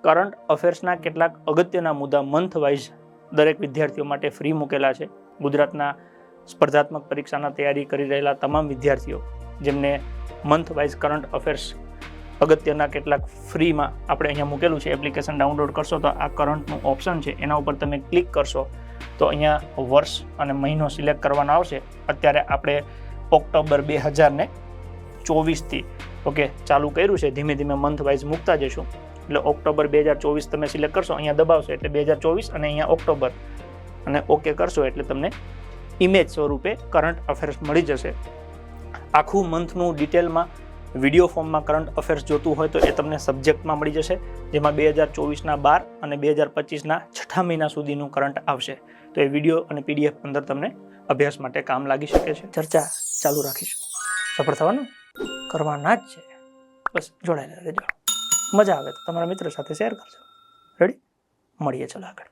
Current અફેર્સના કેટલાક અગત્યના મુદ્દા મંથ વાઇઝ દરેક વિદ્યાર્થીઓ માટે ફ્રી મૂકેલા છે. ગુજરાતના સ્પર્ધાત્મક પરીક્ષાના તૈયારી કરી રહેલા તમામ વિદ્યાર્થીઓ જેમને મંથ વાઇઝ કરંટ અફેર્સ અગત્યના કેટલાક ફ્રીમાં આપણે અહીંયા મૂકેલું છે. એપ્લિકેશન ડાઉનલોડ કરશો તો આ કરંટનું ઓપ્શન છે, એના ઉપર તમે ક્લિક કરશો તો અહીંયા વર્ષ અને મહિનો સિલેક્ટ કરવાનો આવશે. અત્યારે આપણે ઓક્ટોબર 2024થી ઓકે ચાલુ કર્યું છે. ધીમે ધીમે મંથ વાઇઝ મૂકતા જઈશું. એટલે ઓક્ટોબર 2024 તમે સિલેક્ટ કરશો, અહીંયા દબાવશો એટલે 2024 અને અહીંયા ઓક્ટોબર અને ઓકે કરશો એટલે તમને ઇમેજ સ્વરૂપે કરંટ અફેર્સ મળી જશે. આખું મંથનું ડિટેલમાં વિડીયો ફોર્મમાં કરંટ અફેર્સ જોતું હોય તો એ તમને સબ્જેક્ટમાં મળી જશે, જેમાં 2024ના 12 અને 2025ના 6 મહિના સુધીનું કરંટ આવશે. તો એ વિડીયો અને PDF અંદર તમને અભ્યાસ માટે કામ લાગી શકે છે. ચર્ચા ચાલુ રાખીશું. સફળ થવાનું કરવાના જ છે. બસ જોડાયેલા રહેજો. મજા આવે તો તમારા મિત્રો સાથે શેર કરજો. રેડી? મળીએ ચાલો આગળ.